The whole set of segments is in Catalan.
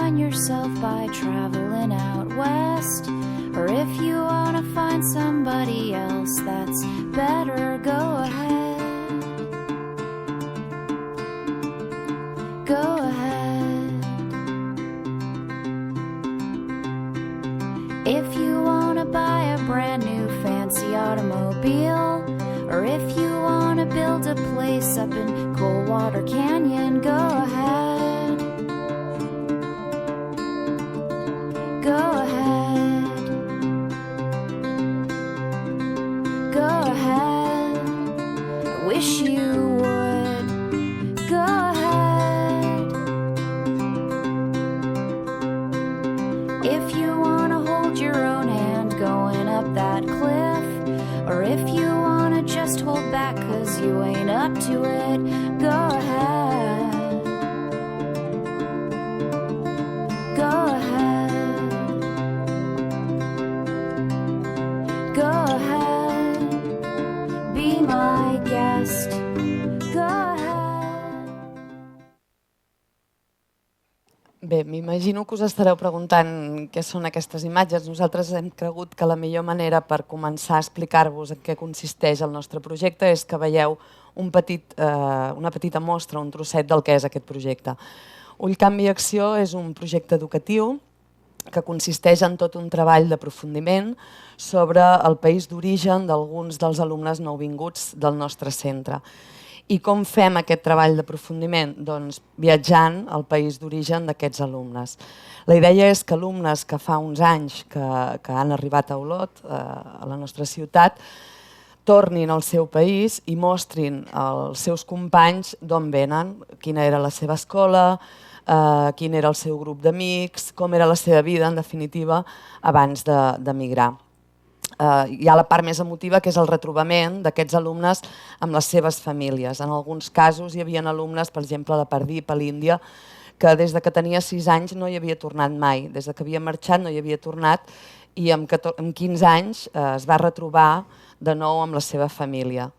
find yourself by traveling out west, or if you wanna find somebody else that's better, go ahead. Go ahead. If you wanna buy a brand new fancy automobile, or if you wanna build a place up in Coldwater Canyon, go ahead. Go ahead. Go ahead. I wish you would. Go ahead. If you wanna hold your own hand going up that cliff, or if you wanna just hold back 'cause you ain't up to it, go ahead. Go ahead. Go ahead. Be my guest. Go ahead. Bé, m'imagino que us estareu preguntant què són aquestes imatges. Nosaltres hem cregut que la millor manera per començar a explicar-vos en què consisteix el nostre projecte és que veieu una petita mostra, un trosset del que és aquest projecte. Ull, Canvi i Acció és un projecte educatiu que consisteix en tot un treball d'aprofundiment sobre el país d'origen d'alguns dels alumnes nouvinguts del nostre centre. I com fem aquest treball d'aprofundiment? Doncs viatjant al país d'origen d'aquests alumnes. La idea és que alumnes que fa uns anys que han arribat a Olot, a la nostra ciutat, tornin al seu país i mostrin als seus companys d'on venen, quina era la seva escola, quin era el seu grup d'amics, com era la seva vida, en definitiva, abans d'emigrar. Hi ha la part més emotiva, que és el retrobament d'aquests alumnes amb les seves famílies. En alguns casos hi havia alumnes, per exemple, de Pardip, a l'Índia, que des que tenia 6 anys no hi havia tornat mai. Des que havia marxat no hi havia tornat i amb 15 anys es va retrobar de nou amb la seva família.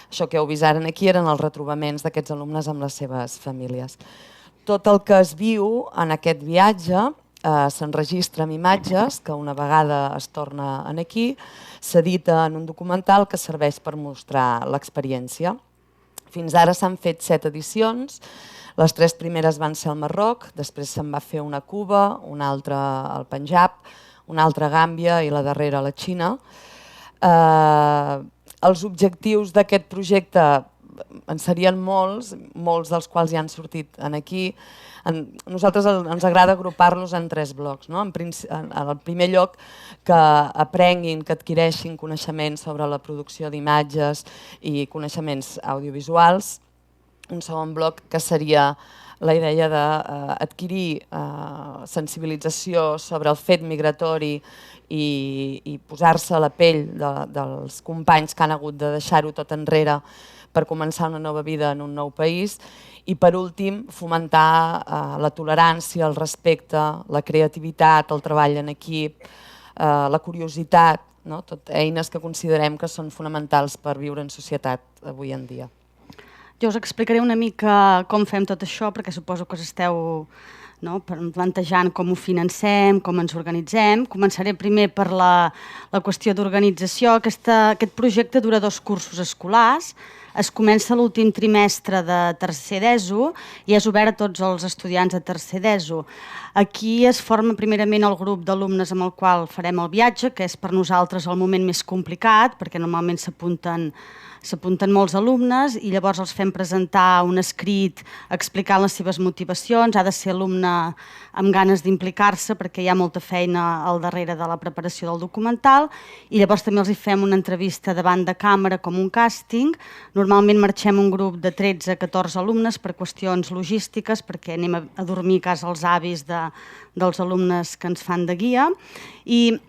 Això que heu vist ara aquí eren els retrobaments d'aquests alumnes amb les seves famílies. Tot el que es viu en aquest viatge s'enregistra amb imatges que una vegada es torna aquí, s'edita en un documental que serveix per mostrar l'experiència. Fins ara s'han fet 7 edicions, les 3 primeres van ser al Marroc, després se'n va fer una a Cuba, una altra al Panjab, una altra a Gàmbia i la darrera a la Xina. Els objectius d'aquest projecte en serien molts dels quals ja han sortit aquí. A nosaltres ens agrada agrupar-los en 3 blocs. En primer lloc, que aprenguin, que adquireixin coneixements sobre la producció d'imatges i coneixements audiovisuals. Un segon bloc que seria la idea d'adquirir sensibilització sobre el fet migratori i posar-se a la pell dels companys que han hagut de deixar-ho tot enrere per començar una nova vida en un nou país. I per últim, fomentar la tolerància, el respecte, la creativitat, el treball en equip, la curiositat, tot eines que considerem que són fonamentals per viure en societat avui en dia. Jo us explicaré una mica com fem tot això, perquè suposo que us esteu plantejant com ho financem, com ens organitzem. Començaré primer per la qüestió d'organització. Aquest projecte dura 2 cursos escolars. Es comença l'últim trimestre de tercer d'ESO i és obert a tots els estudiants de tercer d'ESO. Aquí es forma primerament el grup d'alumnes amb el qual farem el viatge, que és per nosaltres el moment més complicat, perquè normalment s'apunten molts alumnes i llavors els fem presentar un escrit explicant les seves motivacions. Ha de ser alumne amb ganes d'implicar-se perquè hi ha molta feina al darrere de la preparació del documental i llavors també els fem una entrevista davant de càmera com un càsting. Normalment marxem un grup de 13 a 14 alumnes per qüestions logístiques perquè anem a dormir a casa els avis dels alumnes que ens fan de guia i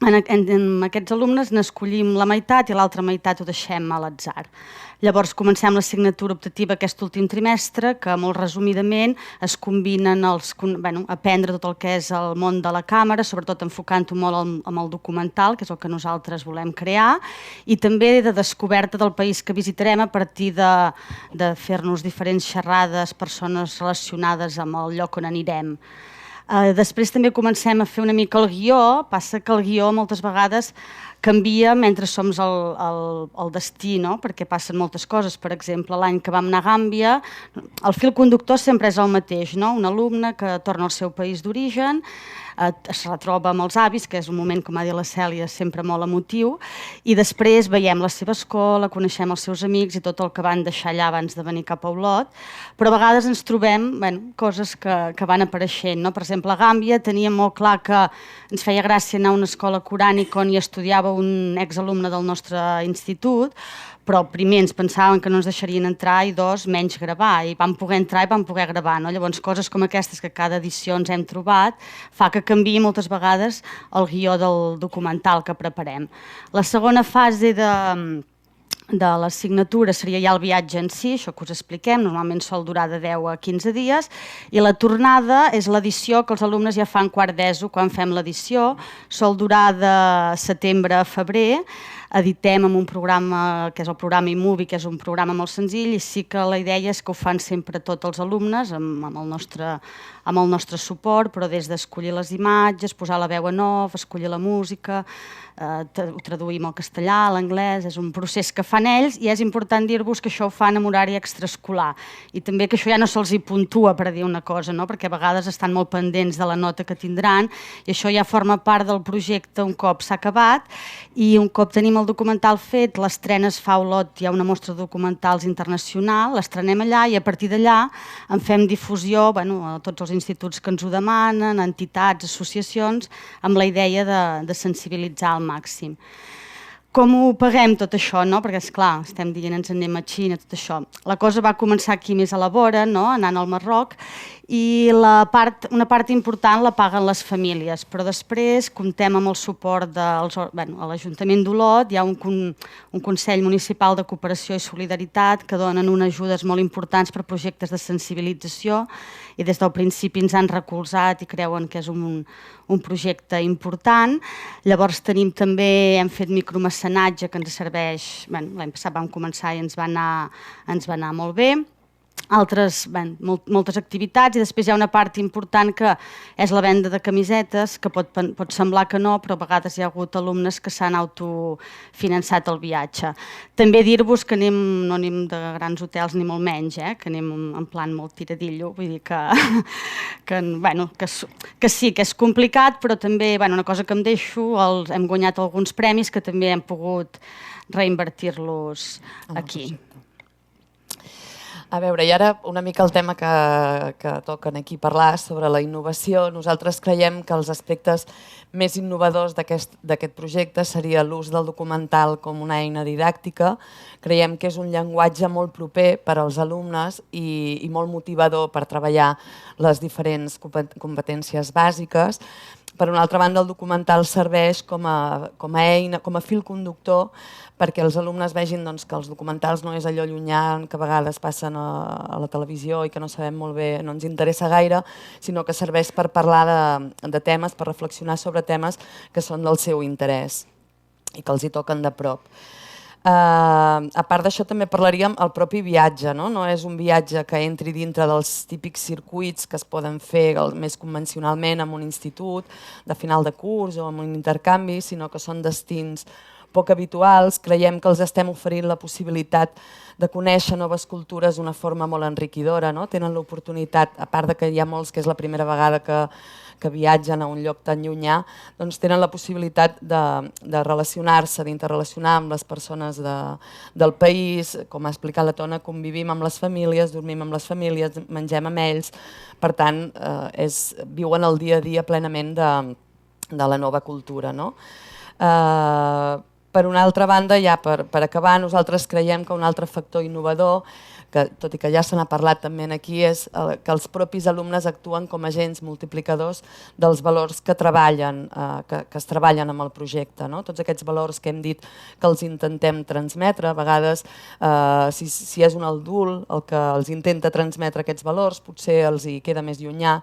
en aquests alumnes n'escollim la meitat i l'altra meitat ho deixem a l'atzar. Llavors comencem l'assignatura optativa aquest últim trimestre, que molt resumidament es combinen aprendre tot el que és el món de la càmera, sobretot enfocant-ho molt amb el documental, que és el que nosaltres volem crear, i també de descoberta del país que visitarem a partir de fer-nos diferents xerrades, persones relacionades amb el lloc on anirem. Després també comencem a fer una mica el guió, passa que el guió moltes vegades canvia mentre som al destí, no? Perquè passen moltes coses. Per exemple, l'any que vam anar a Gàmbia, el fil conductor sempre és el mateix, no? Un alumne que torna al seu país d'origen, es retroba amb els avis, que és un moment, com ha dit la Cèlia, sempre molt emotiu, i després veiem la seva escola, coneixem els seus amics i tot el que van deixar allà abans de venir cap a Olot, però a vegades ens trobem coses que van apareixent, no? Per exemple, a Gàmbia teníem molt clar que ens feia gràcia anar a una escola corànica on hi estudiava un exalumne del nostre institut, però primer ens pensaven que no ens deixarien entrar i dos, menys gravar, i vam poder entrar i vam poder gravar, no? Llavors coses com aquestes que cada edició ens hem trobat fa que canviï moltes vegades el guió del documental que preparem. La segona fase de l'assignatura seria ja el viatge en si, això que us expliquem, normalment sol durar de 10 a 15 dies, i la tornada és l'edició que els alumnes ja fan quart d'ESO quan fem l'edició, sol durar de setembre a febrer, editem amb un programa que és el programa iMovie, que és un programa molt senzill, i sí que la idea és que ho fan sempre tots els alumnes amb el nostre suport, però des d'escollir les imatges, posar la veu en off, escollir la música, ho traduïm al castellà, a l'anglès, és un procés que fan ells, i és important dir-vos que això ho fan en horari extraescolar, i també que això ja no se'ls hi puntua per dir una cosa, no? Perquè a vegades estan molt pendents de la nota que tindran, i això ja forma part del projecte un cop s'ha acabat, i un cop tenim el documental fet, l'estrena es fa a Olot, hi ha una mostra de documentals internacional, l'estrenem allà i a partir d'allà en fem difusió a tots els instituts que ens ho demanen, entitats, associacions, amb la idea de sensibilitzar al màxim. Com ho paguem tot això, no? Perquè, esclar, estem dient ens anem a Xina, tot això. La cosa va començar aquí més a la vora, no? Anant al Marroc, i una part important la paguen les famílies, però després comptem amb el suport de l'Ajuntament d'Olot, hi ha un Consell Municipal de Cooperació i Solidaritat que donen unes ajudes molt importants per projectes de sensibilització, i des del principi ens han recolzat i creuen que és un projecte important. Llavors hem fet micromecenatge que ens serveix, l'any passat vam començar i ens va anar molt bé. Moltes activitats, i després hi ha una part important que és la venda de camisetes, que pot semblar que no, però a vegades hi ha hagut alumnes que s'han autofinançat el viatge. També dir-vos que no anem de grans hotels ni molt menys, que anem en plan molt tiradillo, vull dir que sí, que és complicat, però també una cosa que em deixo, hem guanyat alguns premis que també hem pogut reinvertir-los aquí. A veure, i ara una mica el tema que toquen aquí parlar sobre la innovació. Nosaltres creiem que els aspectes més innovadors d'aquest projecte seria l'ús del documental com una eina didàctica. Creiem que és un llenguatge molt proper per als alumnes i molt motivador per treballar les diferents competències bàsiques. Per una altra banda, el documental serveix com a eina, com a fil conductor, perquè els alumnes vegin que els documentals no és allò llunyà que a vegades passen a la televisió i que no sabem molt bé, no ens interessa gaire, sinó que serveix per parlar de temes, per reflexionar sobre temes que són del seu interès i que els hi toquen de prop. A part d'això també parlaríem el propi viatge, no és un viatge que entri dintre dels típics circuits que es poden fer més convencionalment en un institut de final de curs o en un intercanvi, sinó que són destins poc habituals. Creiem que els estem oferint la possibilitat de conèixer noves cultures d'una forma molt enriquidora, no? Tenen l'oportunitat, a part de que hi ha molts que és la primera vegada que viatgen a un lloc tan llunyà, doncs tenen la possibilitat de relacionar-se, d'interrelacionar amb les persones del país. Com ha explicat la Tona, convivim amb les famílies, dormim amb les famílies, mengem amb ells. Per tant, viuen el dia a dia plenament de la nova cultura, no? Per una altra banda, ja per acabar, nosaltres creiem que un altre factor innovador, que tot i que ja se n'ha parlat també aquí, és que els propis alumnes actuen com a agents multiplicadors dels valors que es treballen amb el projecte. Tots aquests valors que hem dit que els intentem transmetre, a vegades si és un adult el que els intenta transmetre aquests valors, potser els hi queda més llunyà.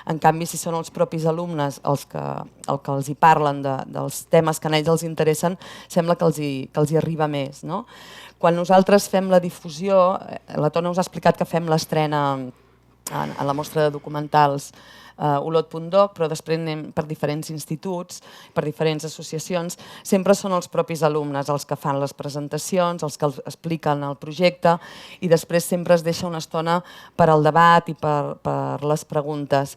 En canvi, si són els propis alumnes els que els hi parlen dels temes que a ells els interessen, sembla que els hi arriba més. Quan nosaltres fem la difusió, la Tona us ha explicat que fem l'estrena a la mostra de documentals olot.doc, però després anem per diferents instituts, per diferents associacions. Sempre són els propis alumnes els que fan les presentacions, els que expliquen el projecte, i després sempre es deixa una estona per al debat i per les preguntes.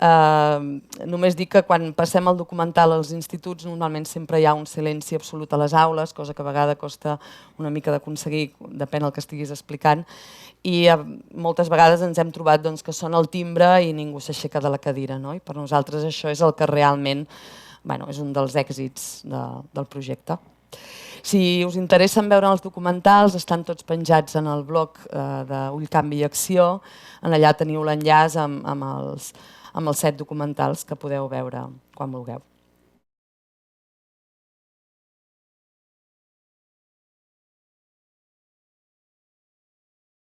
Només dic que quan passem el documental als instituts normalment sempre hi ha un silenci absolut a les aules, cosa que a vegades costa una mica d'aconseguir, depèn del que estiguis explicant, i moltes vegades ens hem trobat que sona el timbre i ningú s'aixeca de la cadira, no? I per nosaltres això és el que realment és un dels èxits del projecte. Si us interessen veure els documentals, estan tots penjats en el blog d'Ull, Canvi i Acció. Allà teniu l'enllaç amb els 7 documentals que podeu veure quan vulgueu.